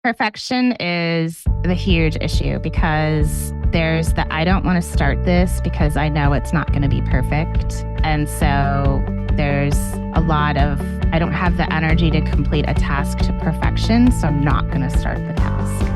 Perfection is the huge issue because there's the I don't want to start this because I know it's not going to be perfect. And so there's a lot of I don't have the energy to complete a task to perfection, so I'm not going to start the task.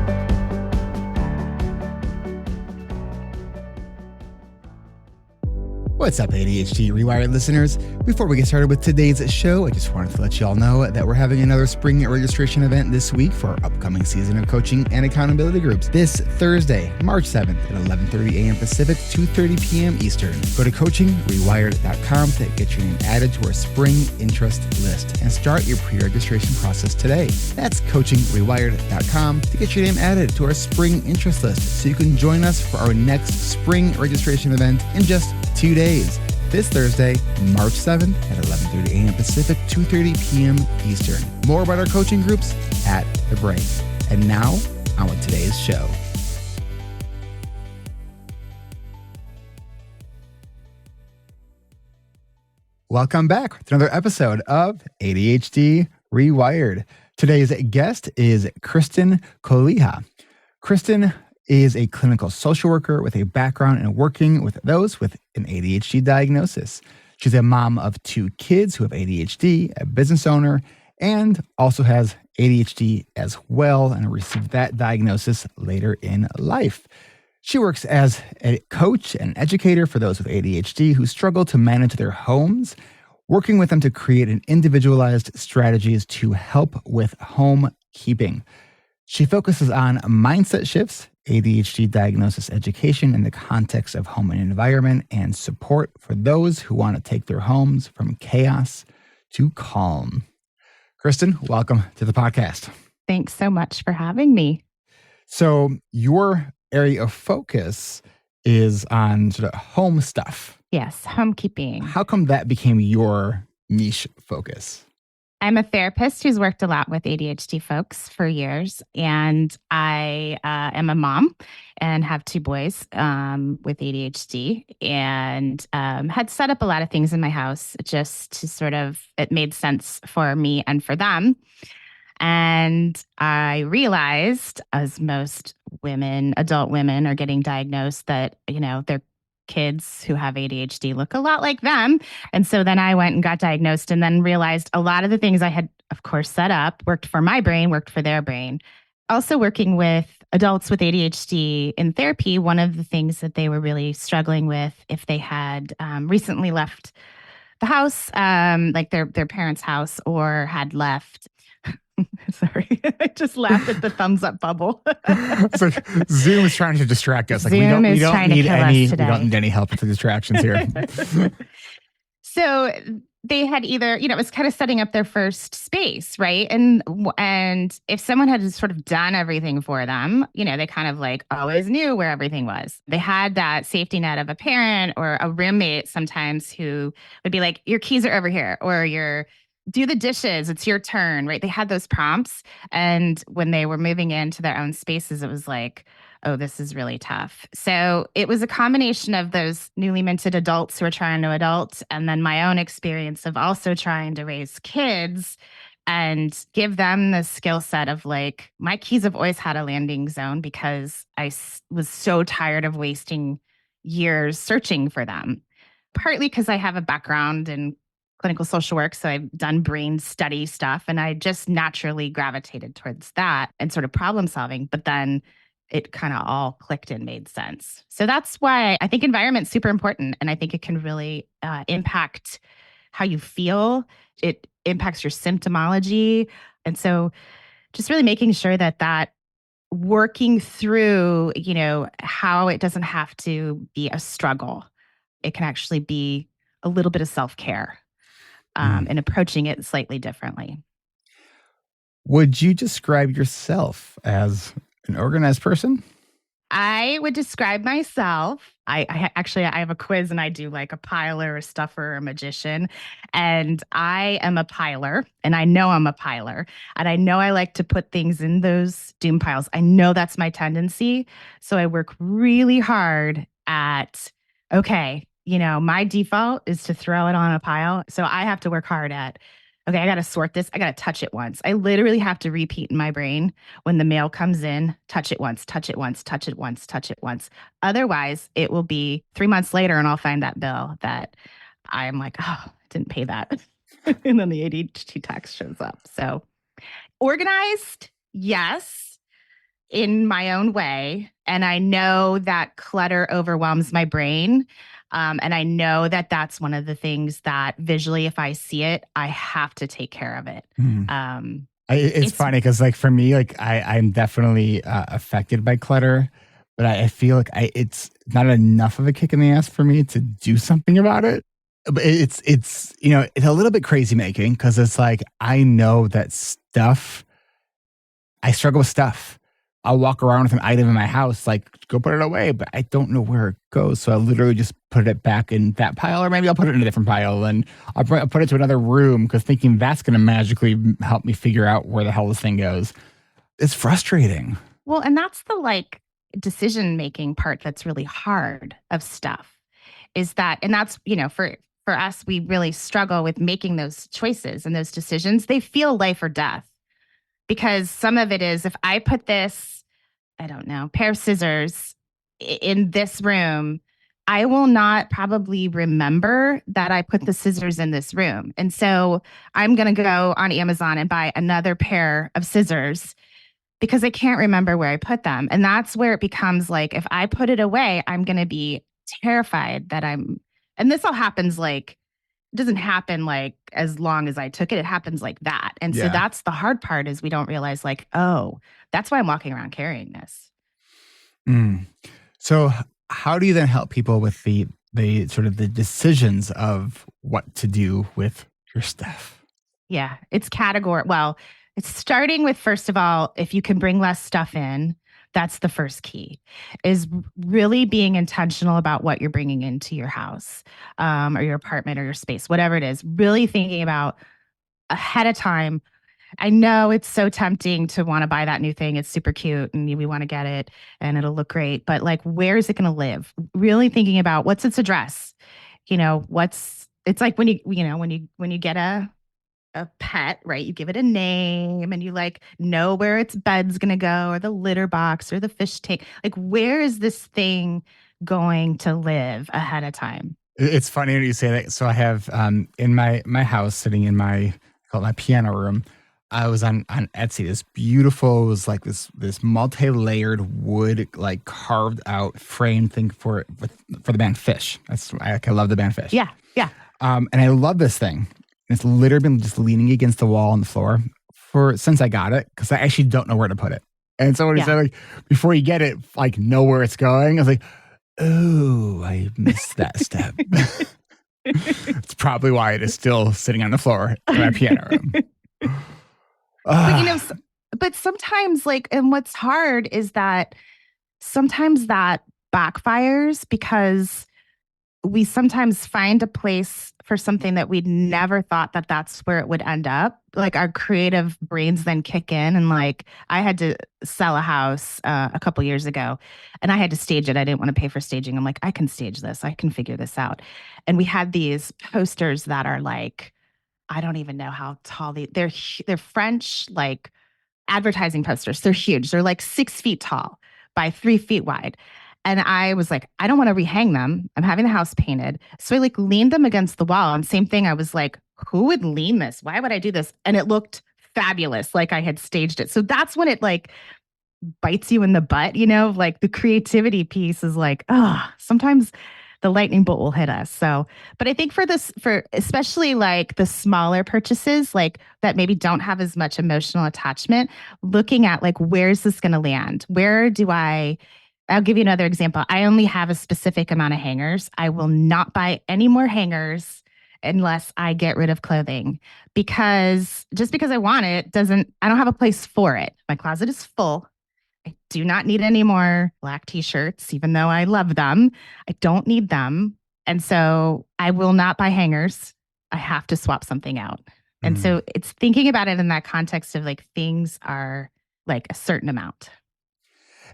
What's up, ADHD reWired listeners? Before we get started with today's show, I just wanted to let you all know that we're having another spring registration event this week for our upcoming season of coaching and accountability groups this Thursday, March 7th at 11:30 a.m. Pacific, 2:30 p.m. Eastern. Go to coachingrewired.com to get your name added to our spring interest list and start your pre-registration process today. That's coachingrewired.com to get your name added to our spring interest list so you can join us for our next spring registration event in just 2 days. This Thursday, March 7th at 11:30 a.m. Pacific, 2:30 p.m. Eastern. More about our coaching groups at the break. And now, on with today's show. Welcome back to another episode of ADHD reWired. Today's guest is Kristin Koliha. Kristin is a clinical social worker with a background in working with those with an ADHD diagnosis. She's a mom of 2 kids who have ADHD, a business owner, and also has ADHD as well, and received that diagnosis later in life. She works as a coach and educator for those with ADHD who struggle to manage their homes, working with them to create an individualized strategies to help with home keeping. She focuses on mindset shifts, ADHD diagnosis education in the context of home and environment, and support for those who want to take their homes from chaos to calm. Kristin, welcome to the podcast. Thanks so much for having me. So your area of focus is on sort of home stuff. Yes, homekeeping. How come that became your niche focus? I'm a therapist who's worked a lot with ADHD folks for years, and I am a mom and have 2 boys with ADHD, and had set up a lot of things in my house just to sort of, it made sense for me and for them. And I realized, as most women, adult women are getting diagnosed, that, their kids who have ADHD look a lot like them. And so then I went and got diagnosed and then realized a lot of the things I had, of course, set up worked for my brain, worked for their brain. Also working with adults with ADHD in therapy, one of the things that they were really struggling with if they had recently left the house, like their parents' house, or had left. Sorry, I just laughed at the thumbs up bubble. So Zoom is trying to distract us. Like we don't need any help with the distractions here. So they had either, it was kind of setting up their first space, right? And if someone had sort of done everything for them, they kind of like always knew where everything was. They had that safety net of a parent or a roommate sometimes who would be like, your keys are over here, or do the dishes, it's your turn, right? They had those prompts. And when they were moving into their own spaces, it was like, oh, this is really tough. So it was a combination of those newly minted adults who are trying to adult, and then my own experience of also trying to raise kids and give them the skill set of like, my keys have always had a landing zone because I was so tired of wasting years searching for them. Partly because I have a background in clinical social work, so I've done brain study stuff, and I just naturally gravitated towards that and sort of problem solving. But then it kind of all clicked and made sense. So that's why I think environment's super important, and I think it can really impact how you feel. It impacts your symptomology, and so just really making sure that working through, how it doesn't have to be a struggle. It can actually be a little bit of self-care. And approaching it slightly differently. Would you describe yourself as an organized person? I would describe myself. I have a quiz, and I do like a piler, a stuffer, a magician. And I am a piler, and I know I'm a piler. And I know I like to put things in those doom piles. I know that's my tendency. So I work really hard at, okay, my default is to throw it on a pile. So I have to work hard at Okay, I got to sort this. I got to touch it once. I literally have to repeat in my brain when the mail comes in, touch it once, touch it once, touch it once, touch it once. Otherwise, it will be 3 months later and I'll find that bill that I'm like, oh, I didn't pay that. And then the ADHD tax shows up. So organized, yes, in my own way. And I know that clutter overwhelms my brain. And I know that that's one of the things that visually, if I see it, I have to take care of it. It's funny because, like, for me, like, I'm definitely affected by clutter, but I feel like it's not enough of a kick in the ass for me to do something about it. But it's it's a little bit crazy making because it's like I know that stuff. I struggle with stuff. I'll walk around with an item in my house, like, go put it away, but I don't know where it goes. So I literally just put it back in that pile, or maybe I'll put it in a different pile and I'll put it to another room because thinking that's going to magically help me figure out where the hell this thing goes. It's frustrating. Well, and that's the like decision making part that's really hard of stuff is that, and that's, for us, we really struggle with making those choices and those decisions. They feel life or death because some of it is if I put this, I don't know, pair of scissors in this room, I will not probably remember that I put the scissors in this room. And so I'm going to go on Amazon and buy another pair of scissors because I can't remember where I put them. And that's where it becomes like, if I put it away, I'm going to be terrified that and this all happens like, it doesn't happen like as long as I took it. It happens like that. And so that's the hard part is we don't realize like, oh, that's why I'm walking around carrying this. So how do you then help people with the sort of the decisions of what to do with your stuff? Yeah, it's category. Well, it's starting with, first of all, if you can bring less stuff in, that's the first key, is really being intentional about what you're bringing into your house or your apartment or your space, whatever it is, really thinking about ahead of time. I know it's so tempting to want to buy that new thing. It's super cute and we want to get it and it'll look great. But like, where is it going to live? Really thinking about what's its address? It's like when you get a pet, right? You give it a name and you like know where its bed's going to go or the litter box or the fish tank. Like, where is this thing going to live ahead of time? It's funny when you say that. So I have in my house, sitting in I call it my piano room. I was on Etsy. This beautiful, it was like this multi-layered wood, like carved out frame thing for the band Fish. I love the band Fish. Yeah. And I love this thing. It's literally been just leaning against the wall on the floor since I got it because I actually don't know where to put it. And so when he said, like, before you get it, like, know where it's going, I was like, oh, I missed that step. It's probably why it is still sitting on the floor in my piano room. But sometimes, like, and what's hard is that sometimes that backfires because we sometimes find a place for something that we'd never thought that that's where it would end up. Like our creative brains then kick in. And like I had to sell a house a couple years ago and I had to stage it. I didn't want to pay for staging. I'm like, I can stage this. I can figure this out. And we had these posters that are like, I don't even know how tall they're French, like advertising posters. They're huge. They're like 6 feet tall by 3 feet wide. And I was like, I don't want to rehang them. I'm having the house painted. So I like leaned them against the wall. And same thing, I was like, who would lean this? Why would I do this? And it looked fabulous, like I had staged it. So that's when it like bites you in the butt, like the creativity piece is like, sometimes the lightning bolt will hit us. So, but I think for especially like the smaller purchases, like that maybe don't have as much emotional attachment, looking at like, where's this going to land? I'll give you another example. I only have a specific amount of hangers. I will not buy any more hangers unless I get rid of clothing because just because I want it I don't have a place for it. My closet is full. I do not need any more black t-shirts, even though I love them. I don't need them. And so I will not buy hangers. I have to swap something out. And so it's thinking about it in that context of like things are like a certain amount.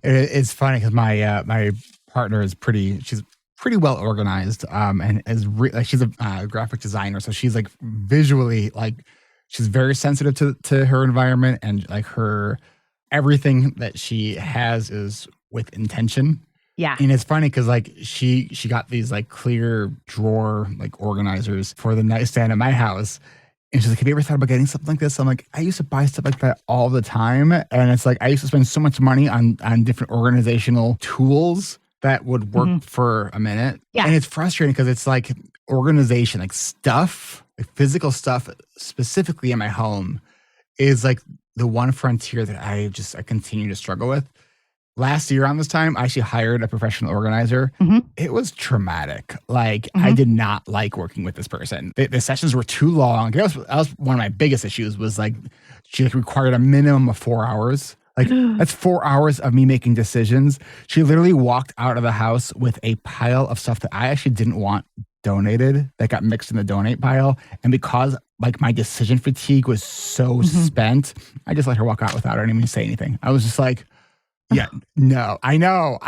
It's funny because my partner is she's pretty well organized, and she's a graphic designer, so she's like visually like She's very sensitive to her environment, and like everything that she has is with intention. Yeah. And it's funny because like she got these like clear drawer like organizers for the nightstand at my house. And she's like, have you ever thought about getting something like this? I'm like, I used to buy stuff like that all the time. And it's like, I used to spend so much money on different organizational tools that would work for a minute. Yeah. And it's frustrating because it's like organization, like stuff, like physical stuff, specifically in my home, is like the one frontier that I continue to struggle with. Last year on this time, I actually hired a professional organizer. It was traumatic. Like, I did not like working with this person. The sessions were too long. That was one of my biggest issues, was like, she required a minimum of 4 hours. Like, that's 4 hours of me making decisions. She literally walked out of the house with a pile of stuff that I actually didn't want donated, that got mixed in the donate pile. And because like my decision fatigue was so spent, I just let her walk out without her even say anything. I was just like, yeah, no, I know.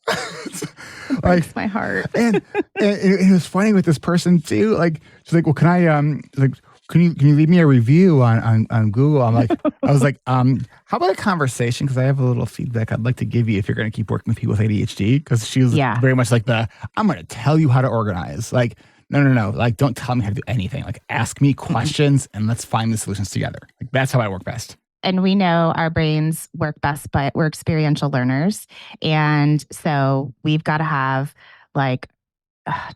It breaks my heart. and it was funny with this person too. Like, she's like, well, can I, like, can you leave me a review on Google? I was like, how about a conversation? Because I have a little feedback I'd like to give you if you're going to keep working with people with ADHD. Because she was very much like I'm going to tell you how to organize. Like, no. Like, don't tell me how to do anything. Like, ask me questions and let's find the solutions together. Like, that's how I work best. And we know our brains work best, but we're experiential learners. And so we've got to have like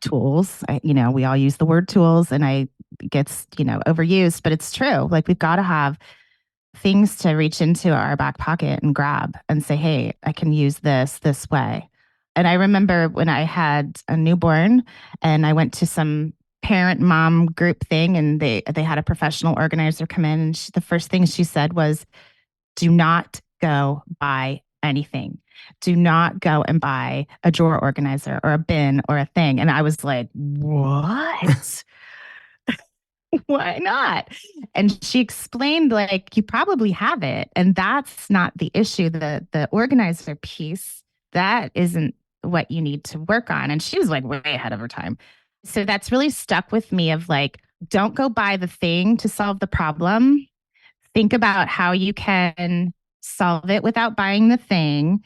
tools. We all use the word tools, and it gets, overused, but it's true. Like, we've got to have things to reach into our back pocket and grab and say, hey, I can use this way. And I remember when I had a newborn and I went to some parent mom group thing, and they had a professional organizer come in, and the first thing she said was, do not go buy anything. Do not go and buy a drawer organizer or a bin or a thing. And I was like, what? Why not? And she explained, like, you probably have it, and that's not the issue. The organizer piece, that isn't what you need to work on. And she was like way ahead of her time. So that's really stuck with me of like, don't go buy the thing to solve the problem. Think about how you can solve it without buying the thing,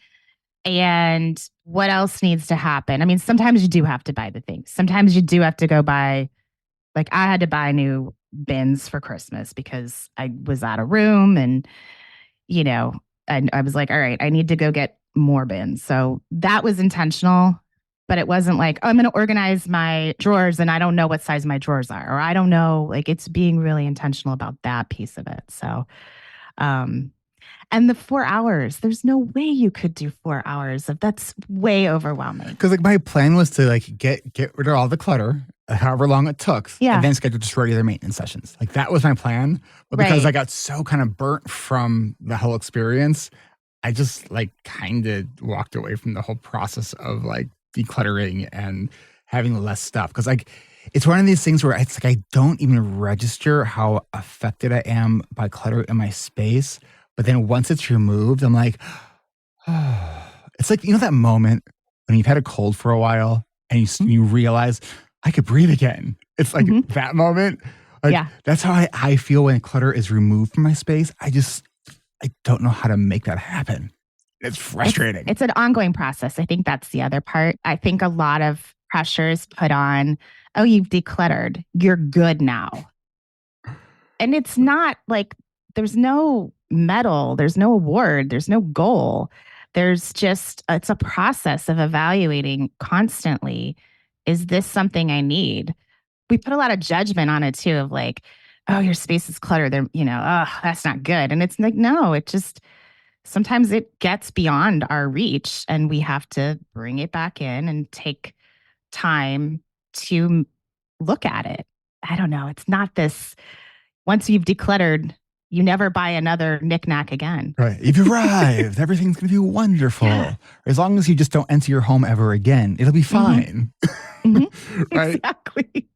and what else needs to happen. I mean, sometimes you do have to buy the thing. Sometimes you do have to go buy, like, I had to buy new bins for Christmas because I was out of room, and, I was like, all right, I need to go get more bins. So that was intentional. But it wasn't like, oh, I'm going to organize my drawers and I don't know what size my drawers are, or I don't know. Like, it's being really intentional about that piece of it. So, and the 4 hours, there's no way you could do 4 hours that's way overwhelming. Because like my plan was to like get rid of all the clutter, however long it took, and then schedule just regular maintenance sessions. Like, that was my plan. But because I got so kind of burnt from the whole experience, I just like kind of walked away from the whole process of like decluttering and having less stuff. Because like, it's one of these things where it's like I don't even register how affected I am by clutter in my space. But then once it's removed, I'm like, oh. It's like, that moment when you've had a cold for a while and you realize I could breathe again. It's like that moment. Like, that's how I feel when clutter is removed from my space. I don't know how to make that happen. It's frustrating. It's an ongoing process. I think that's the other part. I think a lot of pressure is put on, oh, you've decluttered, you're good now. And it's not like, there's no medal, there's no award, there's no goal. There's just, it's a process of evaluating constantly, is this something I need? We put a lot of judgment on it too, of like, oh, your space is cluttered. Oh, that's not good. And it's like, no, it just, sometimes it gets beyond our reach, and we have to bring it back in and take time to look at it. I don't know. It's not this, once you've decluttered, you never buy another knickknack again. Right. You've arrived. Everything's going to be wonderful. Yeah. As long as you just don't enter your home ever again, it'll be fine. Right? Exactly.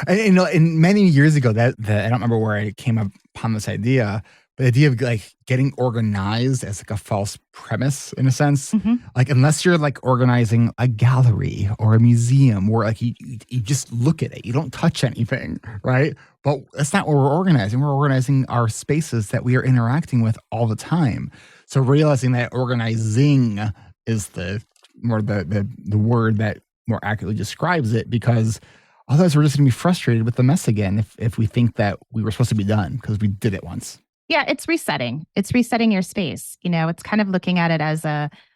And many years ago, that I don't remember where I came upon this idea, the idea of like getting organized as like a false premise in a sense. Mhm. Like unless you're like organizing a gallery or a museum where like you just look at it, you don't touch anything, right? But that's not what we're organizing. We're organizing our spaces that we are interacting with all the time. So realizing that organizing is the more the word that more accurately describes it, because otherwise we're just going to be frustrated with the mess again if we think that we were supposed to be done because we did it once. Yeah, it's resetting. It's resetting your space. It's kind of looking at it as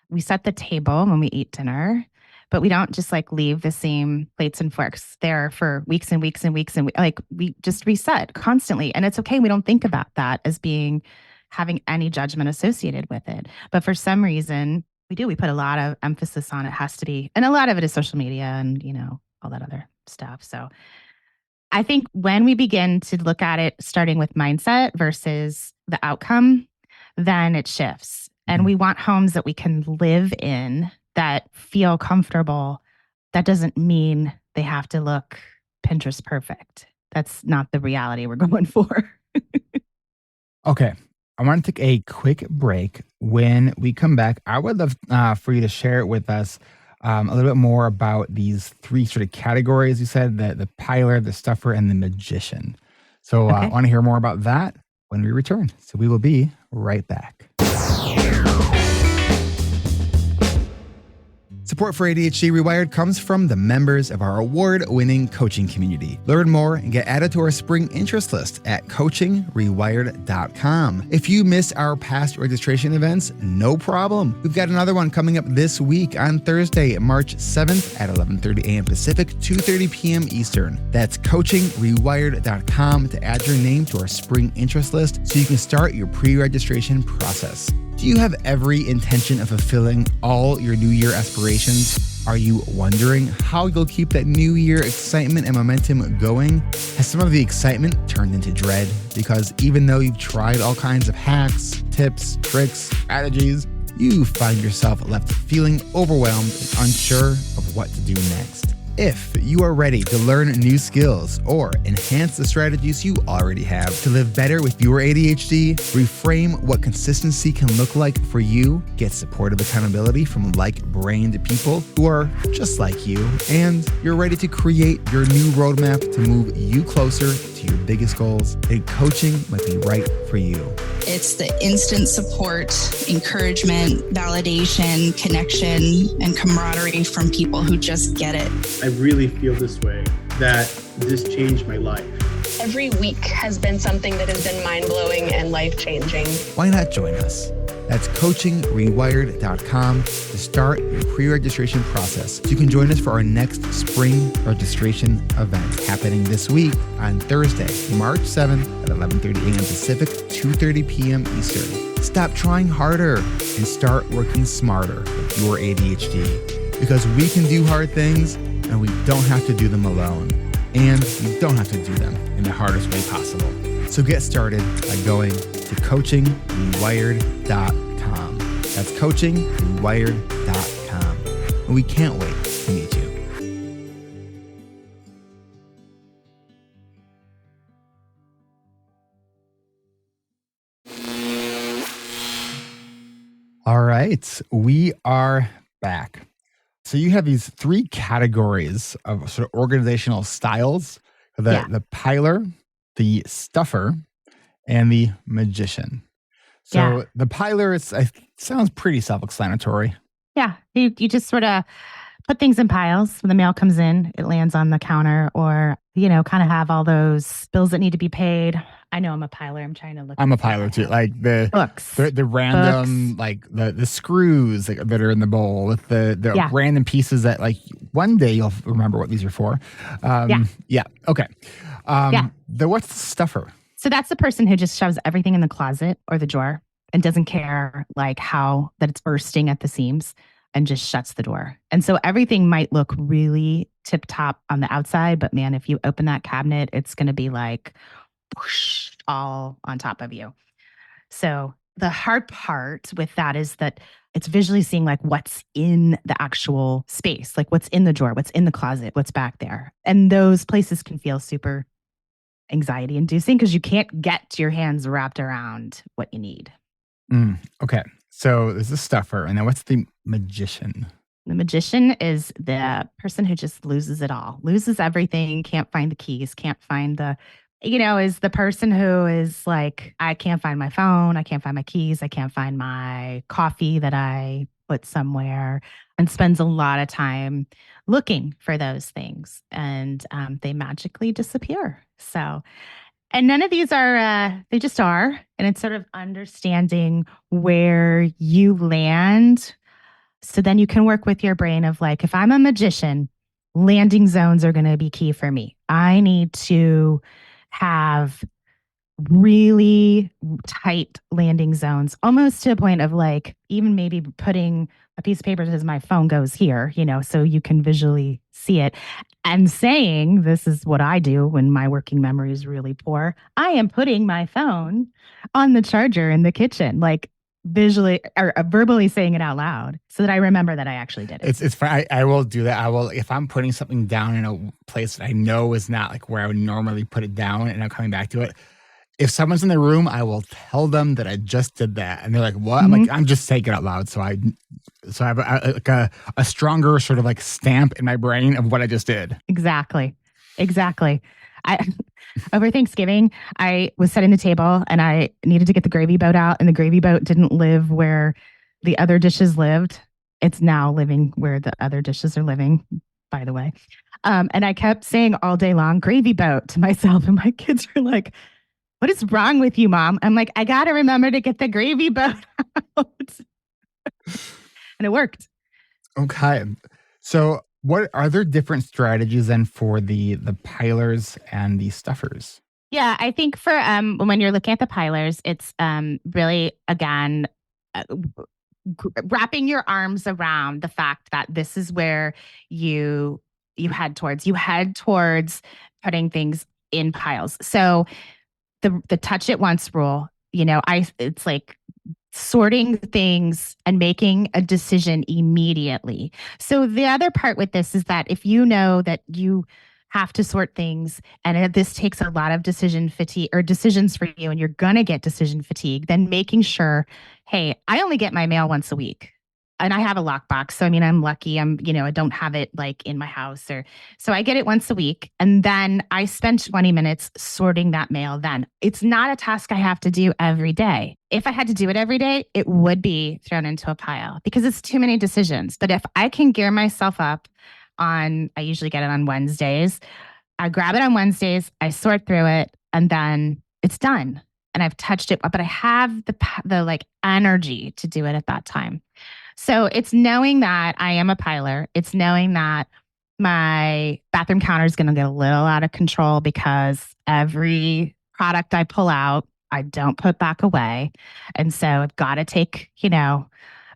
we set the table when we eat dinner, but we don't just like leave the same plates and forks there for weeks and weeks and weeks. And like we just reset constantly. And it's okay. We don't think about that as being having any judgment associated with it. But for some reason, we do. We put a lot of emphasis on it has to be. And a lot of it is social media and, all that other stuff. So I think when we begin to look at it starting with mindset versus the outcome, then it shifts. And we want homes that we can live in that feel comfortable. That doesn't mean they have to look Pinterest perfect. That's not the reality we're going for. Okay. I want to take a quick break. When we come back, I would love for you to share with us a little bit more about these three sort of categories. You said the piler, the stuffer, and the magician. So I want to hear more about that when we return. So we will be right back. Support for ADHD Rewired comes from the members of our award-winning coaching community. Learn more and get added to our spring interest list at coachingrewired.com. If you missed our past registration events, no problem. We've got another one coming up this week on Thursday, March 7th at 11:30 a.m. Pacific, 2:30 p.m. Eastern. That's coachingrewired.com to add your name to our spring interest list so you can start your pre-registration process. Do you have every intention of fulfilling all your New Year aspirations? Are you wondering how you'll keep that New Year excitement and momentum going? Has some of the excitement turned into dread? Because even though you've tried all kinds of hacks, tips, tricks, strategies, you find yourself left feeling overwhelmed and unsure of what to do next. If you are ready to learn new skills or enhance the strategies you already have to live better with your ADHD, reframe what consistency can look like for you, get supportive accountability from like-brained people who are just like you, and you're ready to create your new roadmap to move you closer to your biggest goals, then coaching might be right for you. It's the instant support, encouragement, validation, connection, and camaraderie from people who just get it. I really feel this way, that this changed my life. Every week has been something that has been mind-blowing and life-changing. Why not join us? That's coachingrewired.com to start your pre-registration process. So you can join us for our next spring registration event happening this week on Thursday, March 7th at 11:30 a.m. Pacific, 2:30 p.m. Eastern. Stop trying harder and start working smarter with your ADHD. Because we can do hard things and we don't have to do them alone. And we don't have to do them in the hardest way possible. So get started by going to coachingrewired.com. That's coachingrewired.com. And we can't wait to meet you. All right, we are back. So you have these three categories of sort of organizational styles: the piler, the stuffer, and the magician. So the piler sounds pretty self-explanatory. Yeah, you just sort of put things in piles. When the mail comes in, it lands on the counter, or kind of have all those bills that need to be paid. I know I'm a piler. I'm trying to look. I'm a piler too. Like the books, the random books. Like the screws that are in the bowl with the random pieces that like one day you'll remember what these are for. Yeah. Okay. What's the stuffer? So that's the person who just shoves everything in the closet or the drawer and doesn't care like that it's bursting at the seams and just shuts the door. And so everything might look really tip top on the outside, but man, if you open that cabinet, it's going to be like whoosh, all on top of you. So the hard part with that is that it's visually seeing like what's in the actual space, like what's in the drawer, what's in the closet, what's back there. And those places can feel super anxiety inducing because you can't get your hands wrapped around what you need. Okay. So there's the stuffer. And then what's the magician? The magician is the person who just loses it all, loses everything, can't find the keys, can't find is the person who is like, I can't find my phone, I can't find my keys, I can't find my coffee that I put somewhere, and spends a lot of time looking for those things. And they magically disappear. So, and none of these are, they just are. And it's sort of understanding where you land. So then you can work with your brain of like, if I'm a magician, landing zones are going to be key for me. I need to have really tight landing zones, almost to a point of like, even maybe putting a piece of paper that says my phone goes here, so you can visually see it. And saying, this is what I do when my working memory is really poor. I am putting my phone on the charger in the kitchen, like visually or verbally saying it out loud so that I remember that I actually did it. It's fine. I will do that. I will, if I'm putting something down in a place that I know is not like where I would normally put it down and I'm coming back to it. If someone's in the room, I will tell them that I just did that. And they're like, what? I'm like, I'm just saying it out loud. So I have a stronger sort of like stamp in my brain of what I just did. Exactly. Over Thanksgiving, I was setting the table and I needed to get the gravy boat out, and the gravy boat didn't live where the other dishes lived. It's now living where the other dishes are living, by the way. And I kept saying all day long, gravy boat, to myself, and my kids were like, what is wrong with you, Mom? I'm like, I got to remember to get the gravy boat out. And it worked. Okay. So what are there different strategies then for the pilers and the stuffers? Yeah, I think for when you're looking at the pilers, it's really, again, wrapping your arms around the fact that this is where you head towards. You head towards putting things in piles. So the touch it once rule, it's like sorting things and making a decision immediately. So the other part with this is that if you know that you have to sort things and this takes a lot of decision fatigue or decisions for you and you're going to get decision fatigue, then making sure, hey, I only get my mail once a week. And I have a lockbox. So, I'm lucky. I don't have it like in my house so I get it once a week. And then I spend 20 minutes sorting that mail. Then it's not a task I have to do every day. If I had to do it every day, it would be thrown into a pile because it's too many decisions. But if I can gear myself up I usually get it on Wednesdays. I grab it on Wednesdays, I sort through it, and then it's done. And I've touched it, but I have the like energy to do it at that time. So it's knowing that I am a piler. It's knowing that my bathroom counter is going to get a little out of control because every product I pull out, I don't put back away. And so I've got to take, a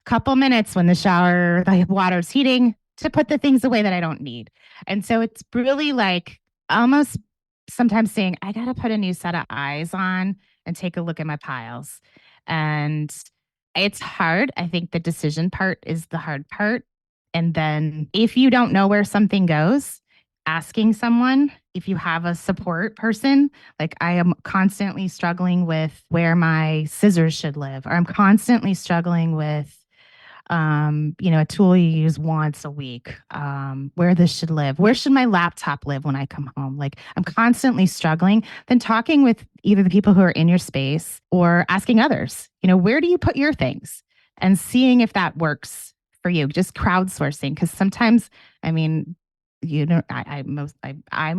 couple minutes when the water is heating to put the things away that I don't need. And so it's really like almost sometimes saying, I got to put a new set of eyes on and take a look at my piles. And it's hard. I think the decision part is the hard part. And then if you don't know where something goes, asking someone, if you have a support person, like I am constantly struggling with where my scissors should live, or I'm constantly struggling with, a tool you use once a week, where this should live, where should my laptop live when I come home? Like I'm constantly struggling, then talking with either the people who are in your space or asking others, where do you put your things, and seeing if that works for you, just crowdsourcing. Cause sometimes, I'm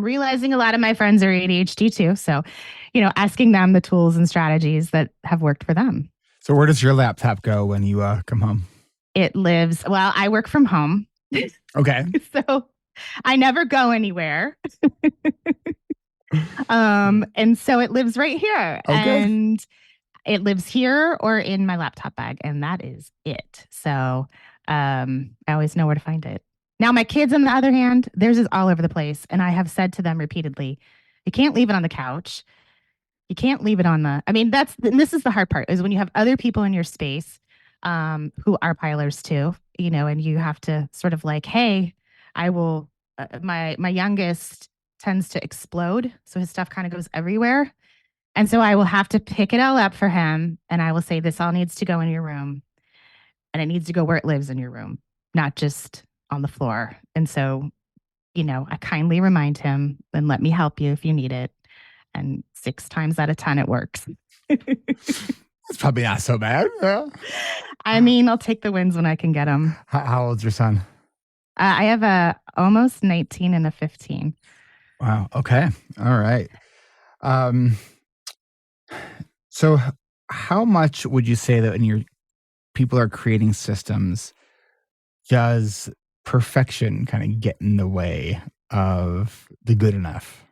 realizing a lot of my friends are ADHD too. So, asking them the tools and strategies that have worked for them. So where does your laptop go when you come home? It lives, well, I work from home. Okay. So I never go anywhere. And so it lives right here. Okay. And it lives here or in my laptop bag. And that is it. So I always know where to find it. Now, my kids, on the other hand, theirs is all over the place. And I have said to them repeatedly, you can't leave it on the couch. You can't leave it on this is the hard part, is when you have other people in your space who are pilers too, and you have to sort of like, hey, I will, my youngest tends to explode. So his stuff kind of goes everywhere. And so I will have to pick it all up for him. And I will say, this all needs to go in your room. And it needs to go where it lives in your room, not just on the floor. And so, I kindly remind him and let me help you if you need it. And 6 times out of 10, it works. It's probably not so bad. Yeah. I mean, I'll take the wins when I can get them. How old's your son? I have a almost 19 and a 15. Wow. Okay. All right. So how much would you say that when people are creating systems, does perfection kind of get in the way of the good enough?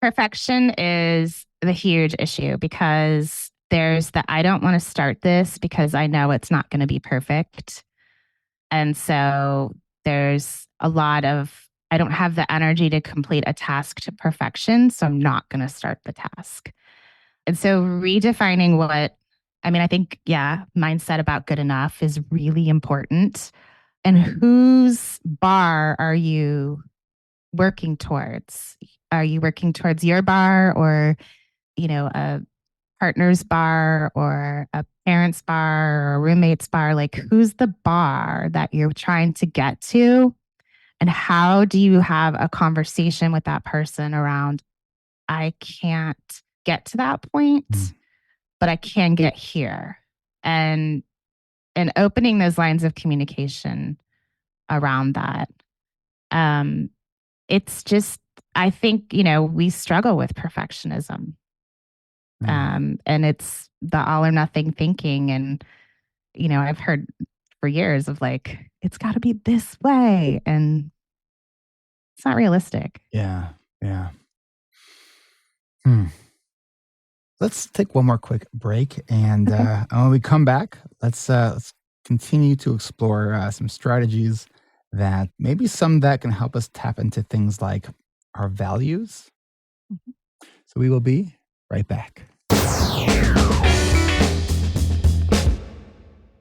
Perfection is the huge issue because there's I don't want to start this because I know it's not going to be perfect. And so there's a lot of, I don't have the energy to complete a task to perfection, so I'm not going to start the task. And so redefining I think, mindset about good enough is really important. And whose bar are you working towards? Are you working towards your bar or, a partner's bar or a parent's bar or a roommate's bar? Like, who's the bar that you're trying to get to? And how do you have a conversation with that person around, I can't get to that point, but I can get here. And opening those lines of communication around that. It's just, I think, we struggle with perfectionism. And it's the all or nothing thinking. And, I've heard for years of like, it's got to be this way. And it's not realistic. Yeah. Yeah. Let's take one more quick break. And when we come back, let's continue to explore some strategies that maybe some that can help us tap into things like our values. So we will be right back.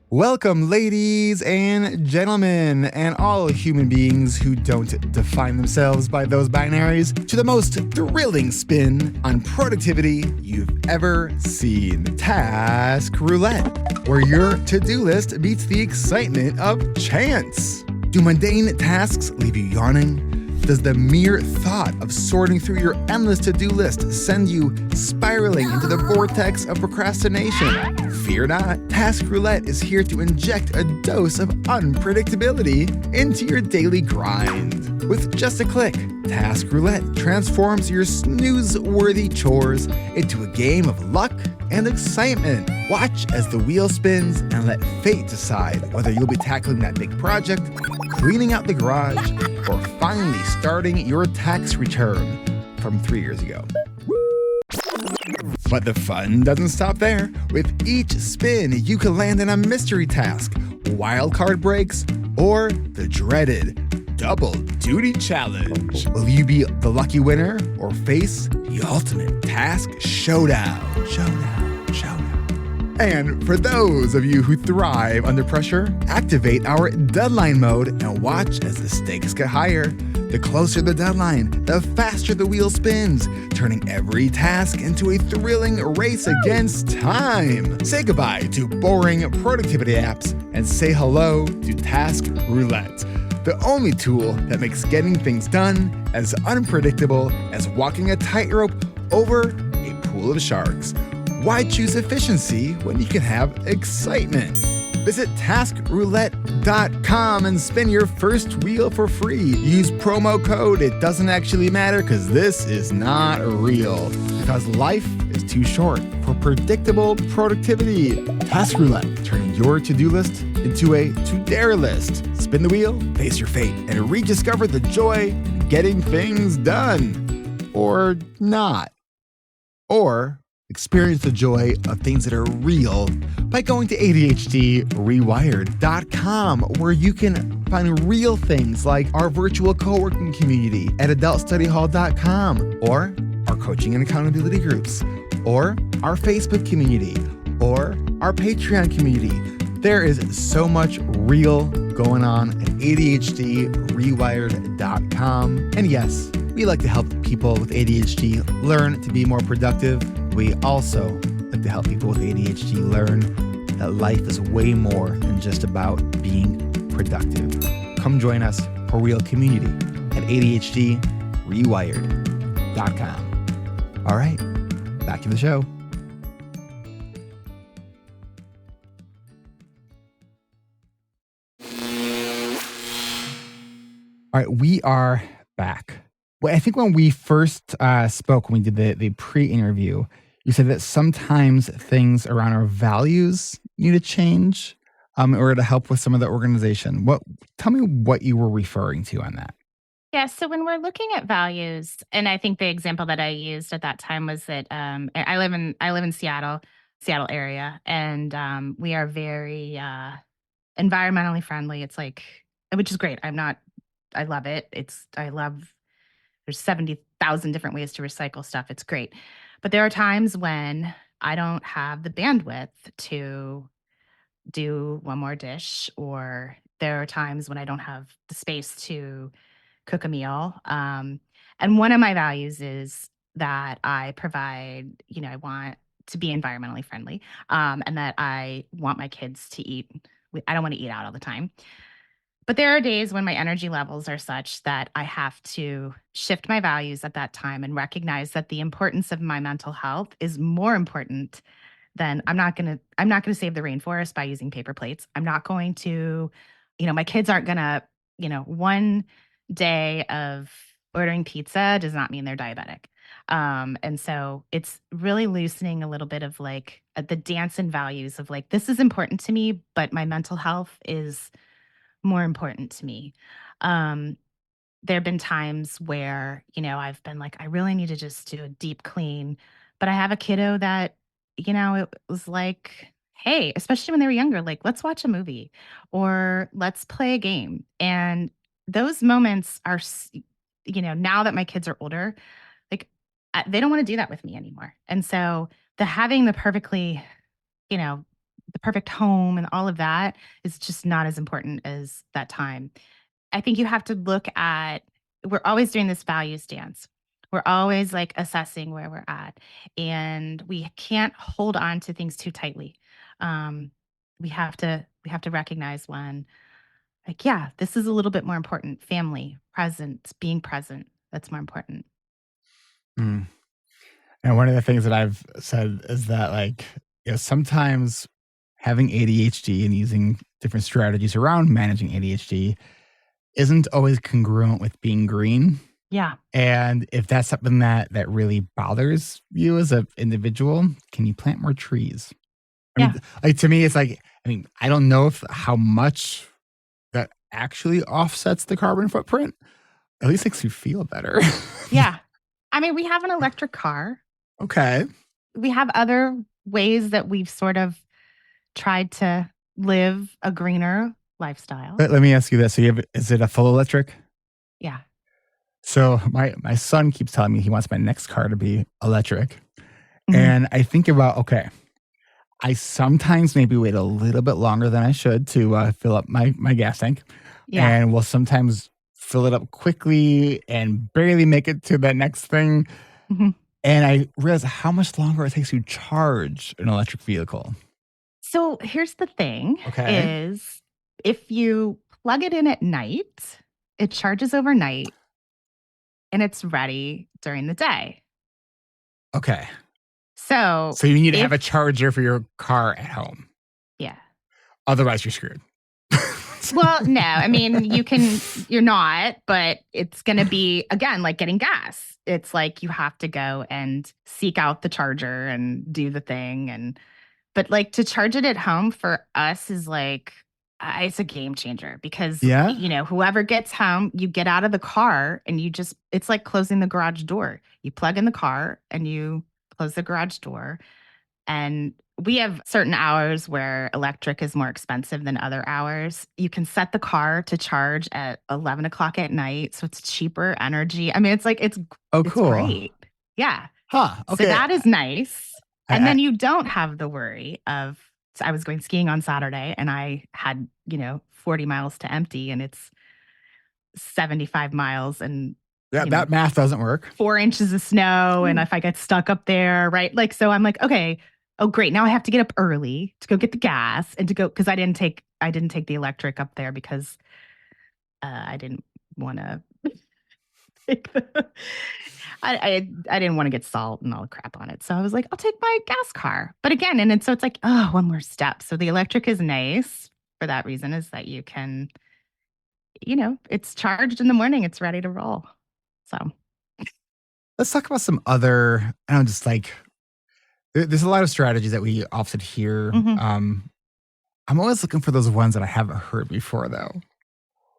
Welcome, ladies and gentlemen, and all human beings who don't define themselves by those binaries, to the most thrilling spin on productivity you've ever seen. Task Roulette, where your to-do list meets the excitement of chance. Do mundane tasks leave you yawning? Does the mere thought of sorting through your endless to-do list send you spiraling into the vortex of procrastination? Fear not, Task Roulette is here to inject a dose of unpredictability into your daily grind. With just a click, Task Roulette transforms your snooze-worthy chores into a game of luck and excitement. Watch as the wheel spins and let fate decide whether you'll be tackling that big project, cleaning out the garage, or finally starting your tax return from 3 years ago. But the fun doesn't stop there. With each spin, you can land in a mystery task, wildcard breaks, or the dreaded double duty challenge. Will you be the lucky winner or face the ultimate task showdown? And for those of you who thrive under pressure, activate our deadline mode and watch as the stakes get higher. The closer the deadline, the faster the wheel spins, turning every task into a thrilling race against time. Say goodbye to boring productivity apps and say hello to Task Roulette, the only tool that makes getting things done as unpredictable as walking a tightrope over a pool of sharks. Why choose efficiency when you can have excitement? Visit taskroulette.com and spin your first wheel for free. Use promo code It Doesn't Actually Matter because this is not real. Because life is too short for predictable productivity. Task Roulette, turning your to-do list into a to-dare list. Spin the wheel, face your fate, and rediscover the joy in getting things done. Or not. Or experience the joy of things that are real by going to ADHDrewired.com, where you can find real things like our virtual co-working community at adultstudyhall.com, or our coaching and accountability groups, or our Facebook community, or our Patreon community. There is so much real going on at ADHDrewired.com. And yes, We like to help people with ADHD learn to be more productive. We also like to help people with ADHD learn that life is way more than just about being productive. Come join us for real community at ADHDrewired.com. All right, back to the show. All right, we are back. Well, I think when we first spoke, when we did the pre-interview, you said that sometimes things around our values need to change in order to help with some of the organization. Tell me what you were referring to on that. Yeah. So when we're looking at values, and I think the example that I used at that time was that I live in Seattle area, and we are very environmentally friendly. It's like, which is great. I love it. There's 70,000 different ways to recycle stuff. It's great. But there are times when I don't have the bandwidth to do one more dish, or there are times when I don't have the space to cook a meal. And one of my values is that I provide, I want to be environmentally friendly, and that I want my kids to eat. I don't want to eat out all the time. But there are days when my energy levels are such that I have to shift my values at that time and recognize that the importance of my mental health is more important than I'm not going to save the rainforest by using paper plates. I'm not going to, my kids aren't going to, one day of ordering pizza does not mean they're diabetic. And so it's really loosening a little bit of like the dance and values of like, this is important to me, but my mental health is more important to me. There have been times where, I've been like, I really need to just do a deep clean, but I have a kiddo that, it was like, hey, especially when they were younger, like, let's watch a movie or let's play a game. And those moments are, now that my kids are older, like, they don't want to do that with me anymore. And so having you know, the perfect home and all of that is just not as important as that time. I think you have to look at, we're always doing this value stance. We're always like assessing where we're at, and we can't hold on to things too tightly. Um, we have to recognize when, like, yeah, this is a little bit more important. Family, presence, being present. That's more important. Mm. And one of the things that I've said is that, like, sometimes having ADHD and using different strategies around managing ADHD isn't always congruent with being green. Yeah. And if that's something that really bothers you as an individual, can you plant more trees? I mean, like, to me, it's like, I don't know how much that actually offsets the carbon footprint. At least makes you feel better. Yeah. We have an electric car. Okay. We have other ways that we've sort of tried to live a greener lifestyle. Let me ask you this. So is it a full electric? Yeah. So my son keeps telling me he wants my next car to be electric. Mhm. And I think about, okay, I sometimes maybe wait a little bit longer than I should to fill up my gas tank. Yeah. And will sometimes fill it up quickly and barely make it to the next thing. Mhm. And I realize how much longer it takes to charge an electric vehicle. So here's the thing Okay. is if you plug it in at night, it charges overnight and it's ready during the day. Okay. So you need to have a charger for your car at home. Yeah. Otherwise, you're screwed. Well, no, you're not, but it's going to be, again, like getting gas. It's like you have to go and seek out the charger and do the thing. But like to charge it at home for us is like, it's a game changer because, whoever gets home, you get out of the car and it's like closing the garage door. You plug in the car and you close the garage door. And we have certain hours where electric is more expensive than other hours. You can set the car to charge at 11 o'clock at night. So it's cheaper energy. It's like, it's cool. great. Yeah. Huh. Okay. So that is nice. And then you don't have the worry of, so I was going skiing on Saturday and I had, 40 miles to empty and it's 75 miles and That math doesn't work. 4 inches of snow. And if I get stuck up there, right? Like, so I'm like, okay, oh, great. Now I have to get up early to go get the gas and to go, because I didn't take the electric up there because I didn't want to take the, I didn't want to get salt and all the crap on it. So I was like, I'll take my gas car. But again, and then so it's like, oh, one more step. So the electric is nice for that reason, is that you can, it's charged in the morning, it's ready to roll. So Let's talk about some other, I don't know, just like, there's a lot of strategies that we often hear. I'm always looking for those ones that I haven't heard before, though.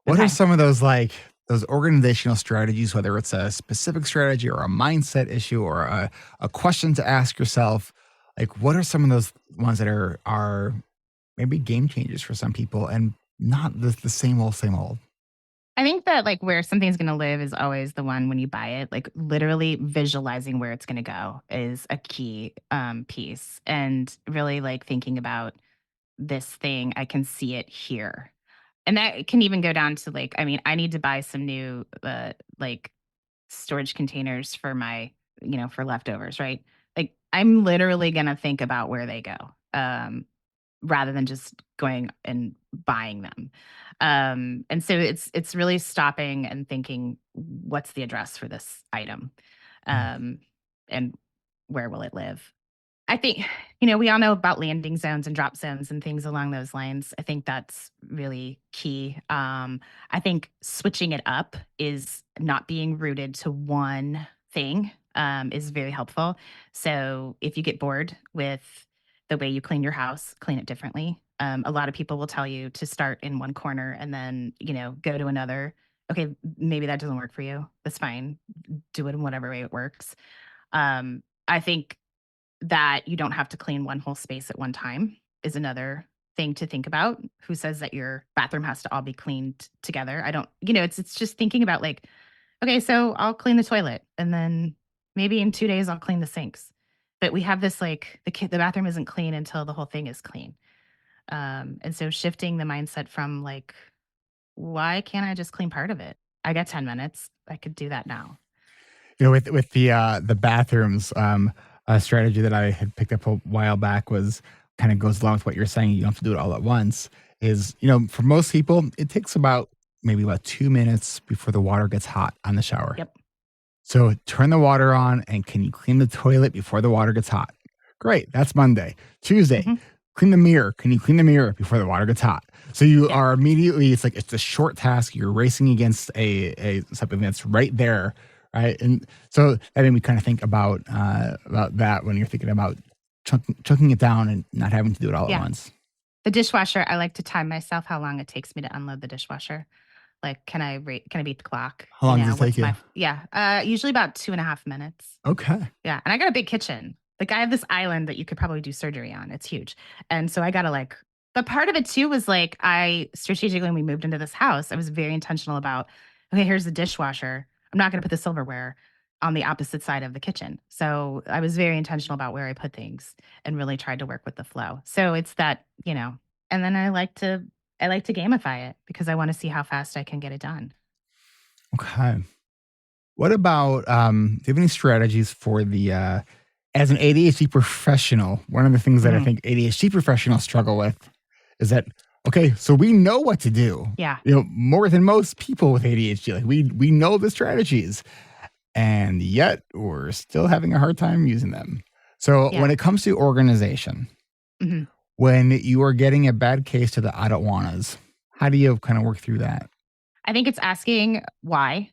What are some of those, like, those organizational strategies, whether it's a specific strategy or a mindset issue or a question to ask yourself? Like, what are some of those ones that are maybe game changers for some people and not the same old? I think that, like, where something's going to live is always the one when you buy it. Like, literally visualizing where it's going to go is a key piece. And really, like, thinking about this thing, I can see it here. And that can even go down to, like, I mean, I need to buy some new, like, storage containers for my, for leftovers, right? Like, I'm literally going to think about where they go. Rather than just going and buying them. And so it's really stopping and thinking, what's the address for this item? And where will it live? I think, we all know about landing zones and drop zones and things along those lines. I think that's really key. I think switching it up is not being rooted to one thing is very helpful. So if you get bored with the way you clean your house, clean it differently. A lot of people will tell you to start in one corner and then, go to another. Okay, maybe that doesn't work for you. That's fine. Do it in whatever way it works. I think that you don't have to clean one whole space at one time is another thing to think about. Who says that your bathroom has to all be cleaned together? I don't, it's just thinking about, like, okay, so I'll clean the toilet and then maybe in 2 days I'll clean the sinks. But we have this, like, the bathroom isn't clean until the whole thing is clean. And so shifting the mindset from, like, why can't I just clean part of it? I got 10 minutes. I could do that now. With the bathrooms, a strategy that I had picked up a while back was kind of goes along with what you're saying. You don't have to do it all at once. Is, for most people, it takes maybe about 2 minutes before the water gets hot on the shower. Yep. So turn the water on, and can you clean the toilet before the water gets hot? Great. That's Monday. Tuesday, clean the mirror. Can you clean the mirror before the water gets hot? So you are immediately, it's a short task. You're racing against a something that's right there, right? And so that made me kind of think about that when you're thinking about chunking it down and not having to do it all at once. The dishwasher, I like to time myself how long it takes me to unload the dishwasher. Like, can I beat the clock? How long does it take you? Usually about 2.5 minutes. Okay. Yeah. And I got a big kitchen. Like, I have this island that you could probably do surgery on. It's huge. And so I got to, but part of it too was, like, I strategically, when we moved into this house, I was very intentional about, okay, here's the dishwasher. I'm not going to put the silverware on the opposite side of the kitchen. So I was very intentional about where I put things and really tried to work with the flow. So it's that, and then I like to gamify it because I want to see how fast I can get it done. Okay. What about, do you have any strategies for as an ADHD professional, one of the things that I think ADHD professionals struggle with is that, okay, so we know what to do. Yeah. More than most people with ADHD. Like, we know the strategies, and yet we're still having a hard time using them. So when it comes to organization, when you are getting a bad case to the I don't wannas, how do you kind of work through that? I think it's asking why.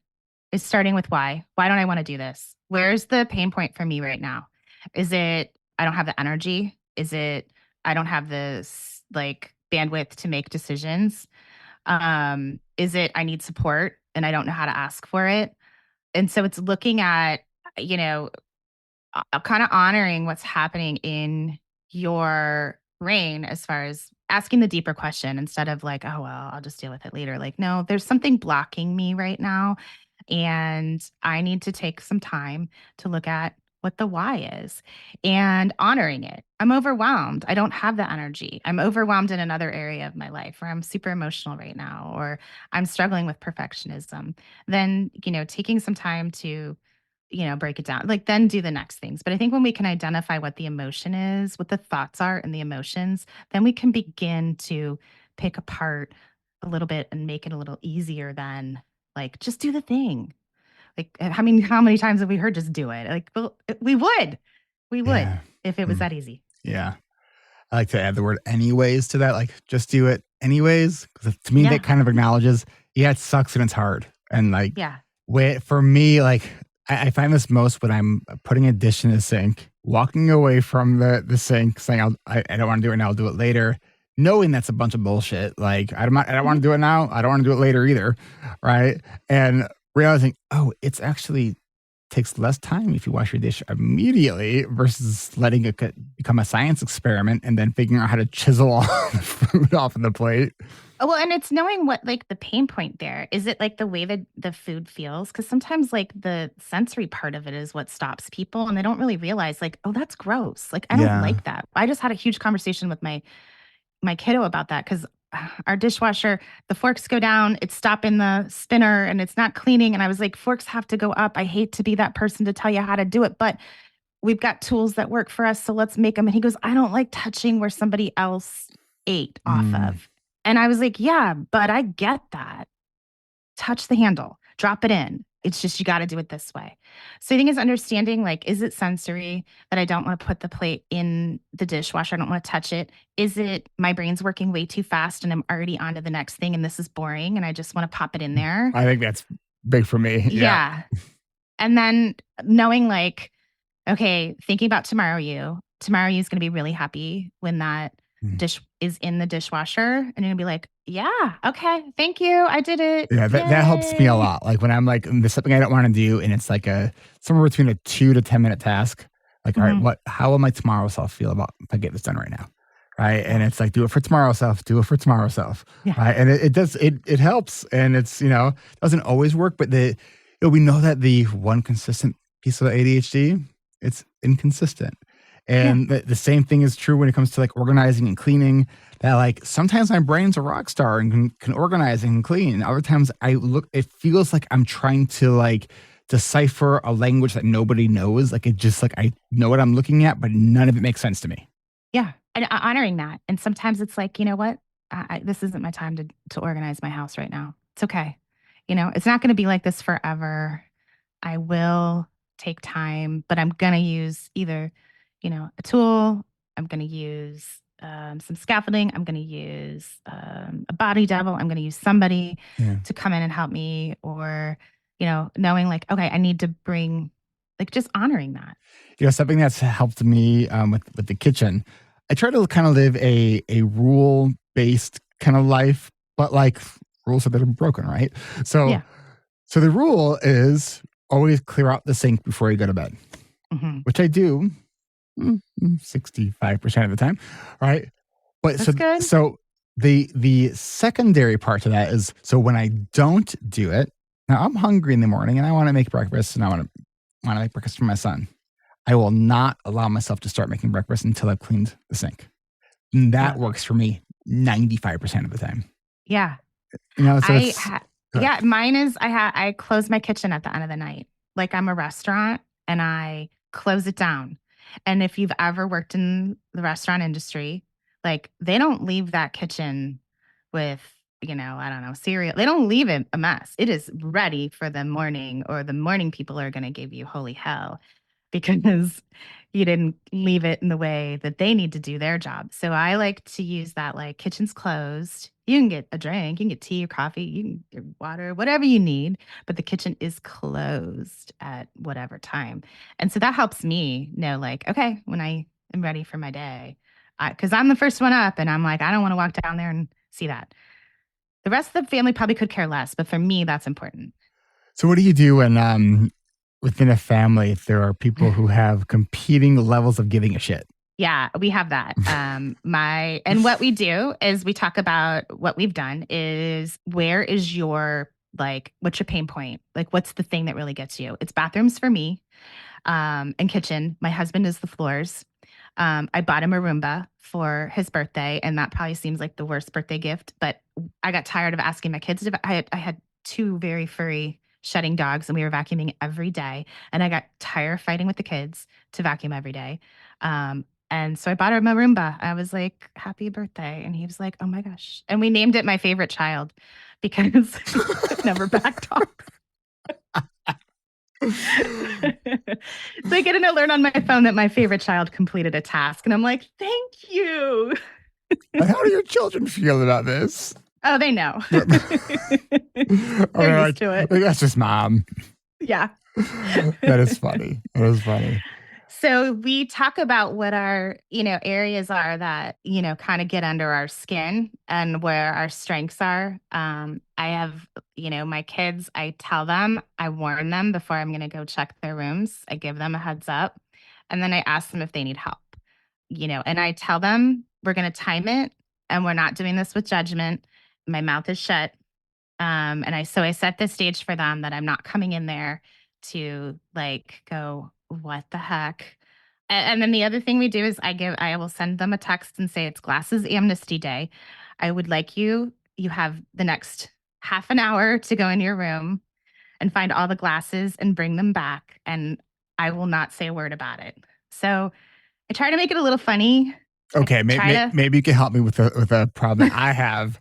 It's starting with why. Why don't I want to do this? Where's the pain point for me right now? Is it I don't have the energy? Is it I don't have this, like, bandwidth to make decisions? Is it I need support and I don't know how to ask for it? And so it's looking at, kind of honoring what's happening in your brain as far as asking the deeper question instead of, like, oh, well, I'll just deal with it later. Like, no, there's something blocking me right now. And I need to take some time to look at what the why is and honoring it. I'm overwhelmed. I don't have the energy. I'm overwhelmed in another area of my life, or I'm super emotional right now, or I'm struggling with perfectionism. Then, taking some time to, break it down, like then do the next things. But I think when we can identify what the emotion is, what the thoughts are and the emotions, then we can begin to pick apart a little bit and make it a little easier than like just do the thing. Like, how many times have we heard just do it? Like, well, we would Yeah. if it was Mm. that easy. Yeah. I like to add the word anyways to that. Like, just do it anyways. 'Cause to me, Yeah. that kind of acknowledges, yeah, it sucks and it's hard. And like, Yeah. for me, like, I find this most when I'm putting a dish in the sink, walking away from the sink, saying, I don't want to do it now, I'll do it later, knowing that's a bunch of bullshit. Like, I don't want to do it now. I don't want to do it later either. Right. And realizing, oh, it's actually takes less time if you wash your dish immediately versus letting it become a science experiment and then figuring out how to chisel all the food off of the plate. Oh, well, and it's knowing what like the pain point there. Is it like the way that the food feels? Because sometimes like the sensory part of it is what stops people and they don't really realize like, oh, that's gross. Like I don't Yeah. like that. I just had a huge conversation with my kiddo about that because our dishwasher, the forks go down, it's stopping the spinner and it's not cleaning. And I was like, forks have to go up. I hate to be that person to tell you how to do it, but we've got tools that work for us. So let's make them. And he goes, I don't like touching where somebody else ate off Mm. of. And I was like, yeah, but I get that. Touch the handle, drop it in. It's just you got to do it this way. So I think it's understanding like, is it sensory that I don't want to put the plate in the dishwasher? I don't want to touch it. Is it my brain's working way too fast and I'm already on to the next thing and this is boring and I just want to pop it in there? I think that's big for me. Yeah. Yeah. And then knowing like, okay, thinking about tomorrow you's going to be really happy when that Mm. dish is in the dishwasher and you're going to be like, yeah, okay, thank you. I did it. Yeah, that helps me a Yay. lot. Like when I'm like, there's something I don't want to do, and it's like somewhere between a 2 to 10 minute task. Like, all right, Mhm. how will my tomorrow self feel about if I get this done right now? Right. And it's like, do it for tomorrow self, do it for tomorrow self. Yeah. Right. And it helps. And it's, doesn't always work, but we know that the one consistent piece of ADHD, it's inconsistent. And the same thing is true when it comes to like organizing and cleaning. That like sometimes my brain's a rock star and can organize and clean. Other times it feels like I'm trying to like decipher a language that nobody knows. Like it just like I know what I'm looking at, but none of it makes sense to me. Yeah. And honoring that. And sometimes it's like, you know what? This isn't my time to organize my house right now. It's okay. It's not going to be like this forever. I will take time, but I'm going to use either, a tool. I'm going to use some scaffolding. I'm going to use a body double. I'm going to use somebody Yeah. to come in and help me or, knowing like, okay, I need to bring, like just honoring that. Something that's helped me with the kitchen. I try to kind of live a rule-based kind of life, but like rules that are broken, right? So, Yeah. so the rule is always clear out the sink before you go to bed, Mm-hmm. which I do 65% of the time, right? But That's good. So the secondary part to that is, so when I don't do it, now I'm hungry in the morning and I want to make breakfast and I want to make breakfast for my son. I will not allow myself to start making breakfast until I've cleaned the sink. And that works for me 95% of the time. Yeah. So Mine is I close my kitchen at the end of the night. Like I'm a restaurant and I close it down. And if you've ever worked in the restaurant industry, like they don't leave that kitchen with, I don't know, cereal. They don't leave it a mess. It is ready for the morning, or the morning people are going to give you holy hell because you didn't leave it in the way that they need to do their job. So I like to use that like kitchen's closed. You can get a drink, you can get tea or coffee, you can get water, whatever you need, but the kitchen is closed at whatever time. And so that helps me know like, okay, when I am ready for my day, because I'm the first one up and I'm like, I don't want to walk down there and see that. The rest of the family probably could care less, but for me, that's important. So what do you do when within a family, if there are people who have competing levels of giving a shit? Yeah, we have that. And what we do is we talk about what we've done is where is your, like, what's your pain point? Like, what's the thing that really gets you? It's bathrooms for me. and kitchen. My husband is the floors. I bought him a Roomba for his birthday, and that probably seems like the worst birthday gift, but I got tired of asking my kids to, I had two very furry shedding dogs, and we were vacuuming every day, and I got tired of fighting with the kids to vacuum every day. And so I bought him a Roomba. I was like, happy birthday. And he was like, oh my gosh. And we named it my favorite child because it never backed off. So I get an alert on my phone that my favorite child completed a task. And I'm like, thank you. How do your children feel about this? Oh, they know. They're used to it. That's just mom. Yeah. That is funny. That is funny. So we talk about what our, areas are that, kind of get under our skin and where our strengths are. I have, my kids, I tell them, I warn them before I'm going to go check their rooms. I give them a heads up, and then I ask them if they need help, and I tell them we're going to time it, and we're not doing this with judgment. My mouth is shut. And I set the stage for them that I'm not coming in there to go, what the heck? And then the other thing we do is I will send them a text and say, it's Glasses Amnesty Day. I would like you have the next half an hour to go in your room and find all the glasses and bring them back. And I will not say a word about it. So I try to make it a little funny. Okay, maybe you can help me with a problem that I have.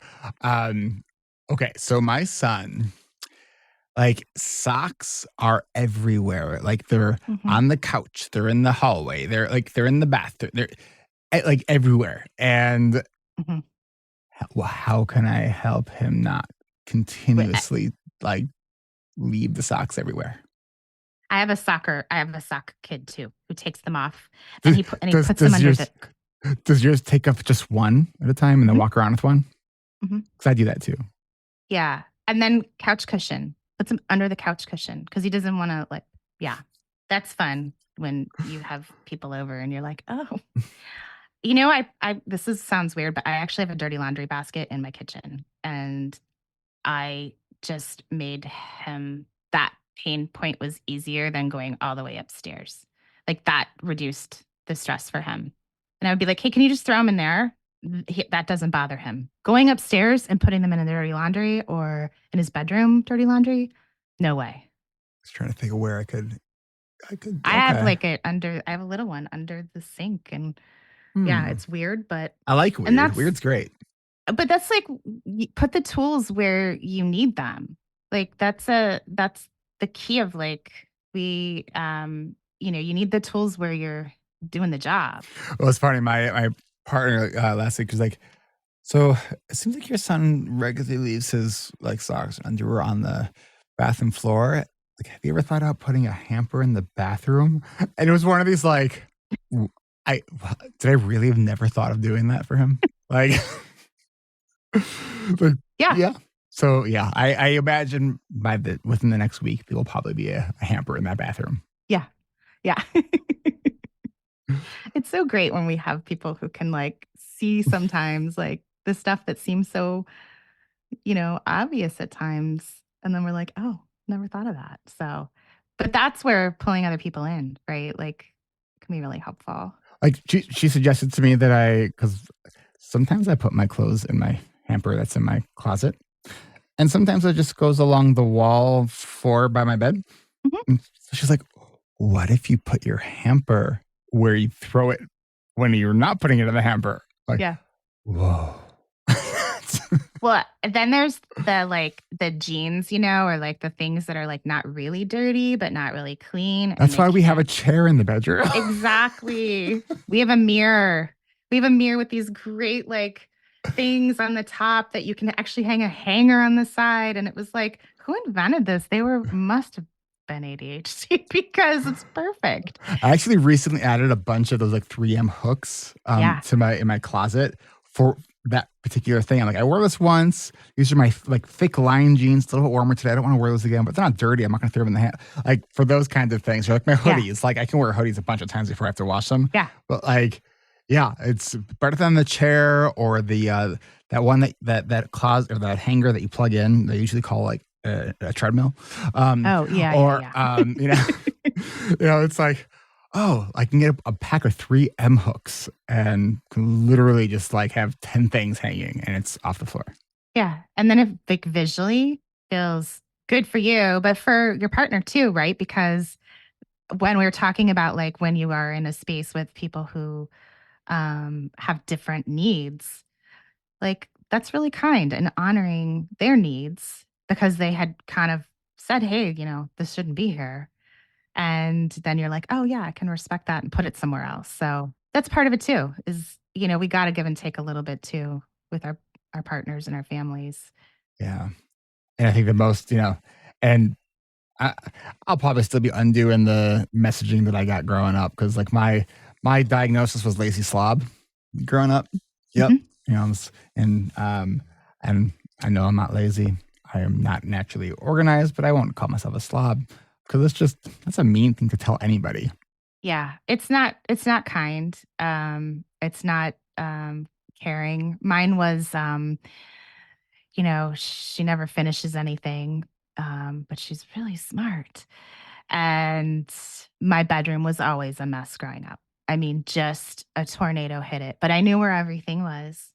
Okay, so my son, socks are everywhere. They're on the couch, they're in the hallway, they're in the bathroom, they're everywhere. And how can I help him not continuously leave the socks everywhere? I have a sock kid too who takes them off and he puts them under the. Does yours take up just one at a time and then walk around with one? Because I do that too. Yeah. And then couch cushion. Puts him under the couch cushion because he doesn't want to that's fun when you have people over and you're like, oh, sounds weird, but I actually have a dirty laundry basket in my kitchen, and I just made him, that pain point was easier than going all the way upstairs. That reduced the stress for him. And I would be like, hey, can you just throw them in there? That doesn't bother him. Going upstairs and putting them in a dirty laundry or in his bedroom, dirty laundry, no way. I was trying to think of where I could. I have I have a little one under the sink, and yeah, it's weird, but I like weird. And weird's great. But that's put the tools where you need them. That's the key of you need the tools where you're doing the job. Well, it's funny. My partner last week was like, so it seems like your son regularly leaves his socks and underwear on the bathroom floor. Have you ever thought about putting a hamper in the bathroom? And it was one of these did I really have never thought of doing that for him? Yeah. So yeah, I imagine within the next week there will probably be a hamper in that bathroom. Yeah. It's so great when we have people who can see sometimes the stuff that seems so, obvious at times. And then we're like, oh, never thought of that. So, but that's where pulling other people in, right? Can be really helpful. She suggested to me that because sometimes I put my clothes in my hamper that's in my closet. And sometimes it just goes along the wall floor by my bed. And so she's like, what if you put your hamper where you throw it when you're not putting it in the hamper? Yeah. Whoa. Well, then there's the jeans, or the things that are not really dirty, but not really clean. That's why we have a chair in the bedroom. Exactly. We have a mirror. With these great things on the top that you can actually hang a hanger on the side. And it was who invented this? They must have been ADHD because it's perfect. I actually recently added a bunch of those 3M hooks to my closet for that particular thing. I'm I wore this once. These are my thick line jeans. It's a little bit warmer today. I don't want to wear those again, but they're not dirty. I'm not going to throw them in the hand. For those kinds of things. Or my hoodies. I can wear hoodies a bunch of times before I have to wash them. Yeah. But yeah, it's better than the chair or the that one that closet or that hanger that you plug in. They usually call a treadmill. Oh yeah. Or yeah. It's like, oh, I can get a pack of 3 M hooks and can literally just like have 10 things hanging and it's off the floor. Yeah. And then if like visually feels good for you, but for your partner too, right? Because when we're talking about like when you are in a space with people who have different needs, like that's really kind and honoring their needs because they had kind of said, hey, this shouldn't be here. And then you're like, oh, yeah, I can respect that and put it somewhere else. So that's part of it too, is, we got to give and take a little bit too with our partners and our families. Yeah. And I think the most, and I, I'll probably still be undoing the messaging that I got growing up because like my diagnosis was lazy slob growing up. Yep. Mhm. And I know I'm not lazy. I am not naturally organized, but I won't call myself a slob because that's a mean thing to tell anybody. Yeah, it's not kind. It's not caring. Mine was she never finishes anything. But she's really smart. And my bedroom was always a mess growing up. I mean, just a tornado hit it, but I knew where everything was.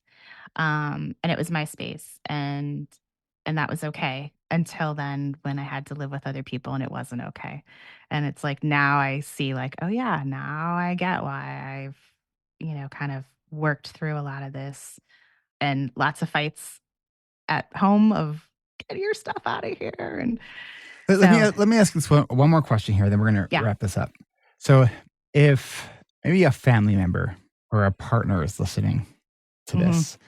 And it was my space and that was okay until then when I had to live with other people and it wasn't okay. And it's like now I see like, oh yeah, now I get why I've, kind of worked through a lot of this and lots of fights at home of get your stuff out of here. And so Let me ask this one more question here, then we're going to yeah. wrap this up. So if maybe a family member or a partner is listening to this,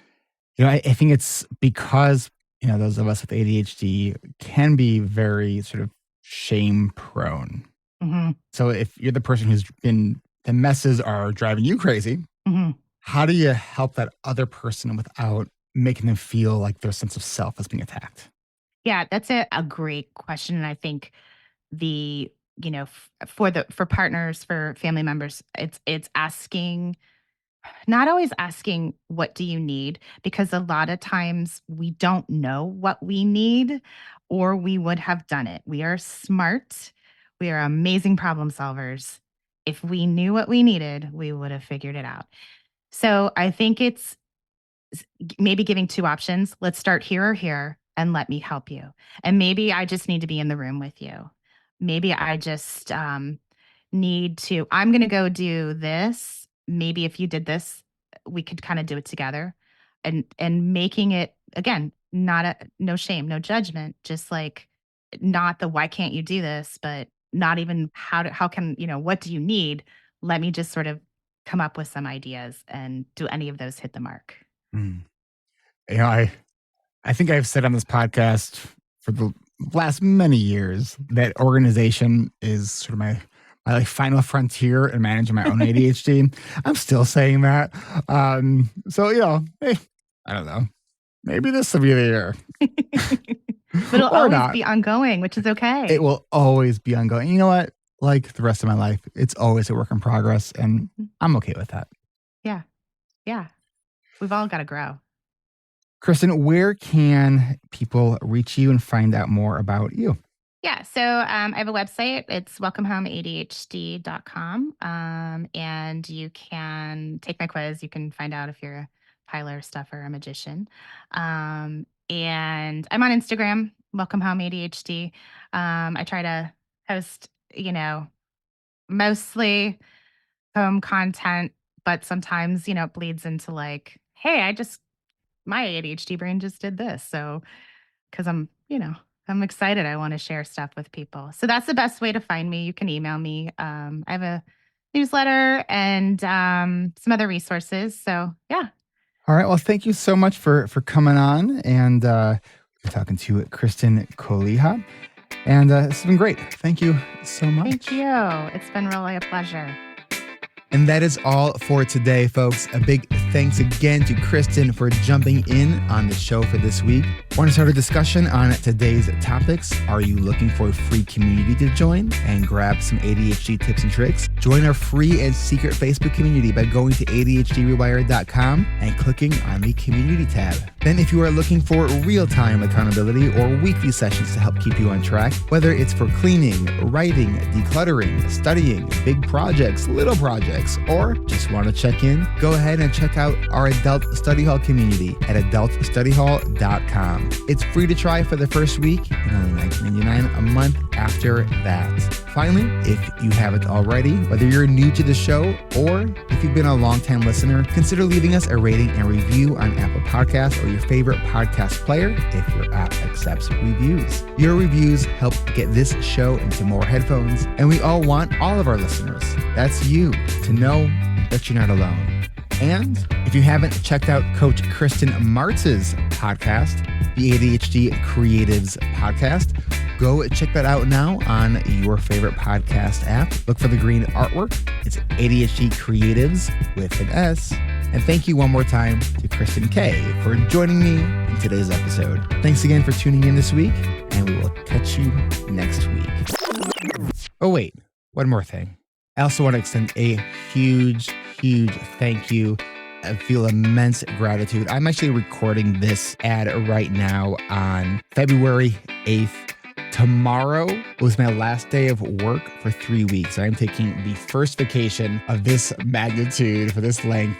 I think it's because, those of us with ADHD can be very sort of shame prone. Mhm. So if you're the person the messes are driving you crazy, Mhm. how do you help that other person without making them feel like their sense of self is being attacked? Yeah, that's a great question. And I think the, for partners, for family members, it's asking, not always asking, what do you need? Because a lot of times we don't know what we need or we would have done it. We are smart. We are amazing problem solvers. If we knew what we needed, we would have figured it out. So I think it's maybe giving 2 options. Let's start here or here and let me help you. And maybe I just need to be in the room with you. Maybe I just need to, I'm going to go do this. Maybe if you did this, we could kind of do it together and making it again, no shame, no judgment, just like not the why can't you do this, but not even how can, what do you need? Let me just sort of come up with some ideas and do any of those hit the mark? Mm. I think I've said on this podcast for the last many years that organization is sort of my like final frontier in managing my own ADHD. I'm still saying that. So, hey, I don't know. Maybe this will be the year. But it'll Or always not. be ongoing, which is okay. It will always be ongoing. You know what? Like the rest of my life, it's always a work in progress, and I'm okay with that. Yeah. Yeah. We've all got to grow. Kristin, where can people reach you and find out more about you? Yeah. So I have a website. It's welcomehomeadhd.com. And you can take my quiz. You can find out if you're a piler, stuffer, a magician. And I'm on Instagram, Welcome Home ADHD. I try to post, mostly home content, but sometimes, it bleeds into like, hey, my ADHD brain just did this. So, because I'm excited. I want to share stuff with people. So that's the best way to find me. You can email me. I have a newsletter and some other resources. So yeah. All right. Well, thank you so much for coming on and we're talking to Kristin Koliha. And this has been great. Thank you so much. Thank you. It's been really a pleasure. And that is all for today, folks. A big thanks again to Kristin for jumping in on the show for this week. Want to start a discussion on today's topics? Are you looking for a free community to join and grab some ADHD tips and tricks? Join our free and secret Facebook community by going to ADHDrewired.com and clicking on the community tab. Then if you are looking for real-time accountability or weekly sessions to help keep you on track, whether it's for cleaning, writing, decluttering, studying, big projects, little projects, or just want to check in, go ahead and check out our Adult Study Hall community at adultstudyhall.com. It's free to try for the first week and only $19.99 a month after that. Finally, if you haven't already, whether you're new to the show or if you've been a long-time listener, consider leaving us a rating and review on Apple Podcasts or your favorite podcast player if your app accepts reviews. Your reviews help get this show into more headphones, and we all want all of our listeners, that's you, to know that you're not alone. And if you haven't checked out Coach Kristin Martz's podcast, the ADHD Creatives Podcast, go check that out now on your favorite podcast app. Look for the green artwork. It's ADHD Creatives with an S. And thank you one more time to Kristin K for joining me in today's episode. Thanks again for tuning in this week, and we will catch you next week. Oh, wait, one more thing. I also want to extend a huge thank you. I feel immense gratitude. I'm actually recording this ad right now on February 8th. Tomorrow was my last day of work for 3 weeks. I'm taking the first vacation of this magnitude for this length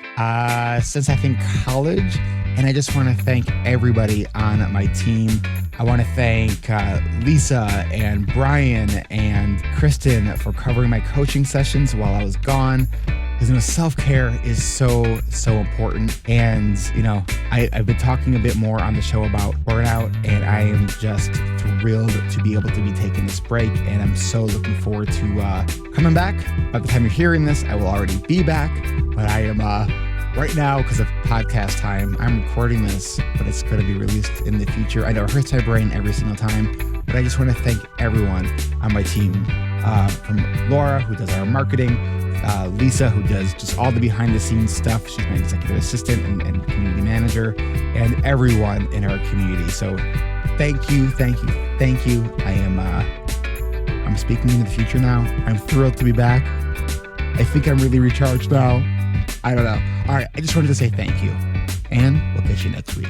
since I think college. And I just want to thank everybody on my team. I want to thank Lisa and Brian and Kristin for covering my coaching sessions while I was gone. Because self-care is so important. And, I've been talking a bit more on the show about burnout, and I am just thrilled to be able to be taking this break. And I'm so looking forward to coming back. By the time you're hearing this, I will already be back. But I am right now, because of podcast time, I'm recording this, but it's going to be released in the future. I know it hurts my brain every single time, but I just want to thank everyone on my team, from Laura, who does our marketing, Lisa, who does just all the behind the scenes stuff. She's my executive assistant and community manager, and everyone in our community. So thank you. I'm speaking into the future now. I'm thrilled to be back. I think I'm really recharged now. I don't know. All right. I just wanted to say thank you, and we'll catch you next week.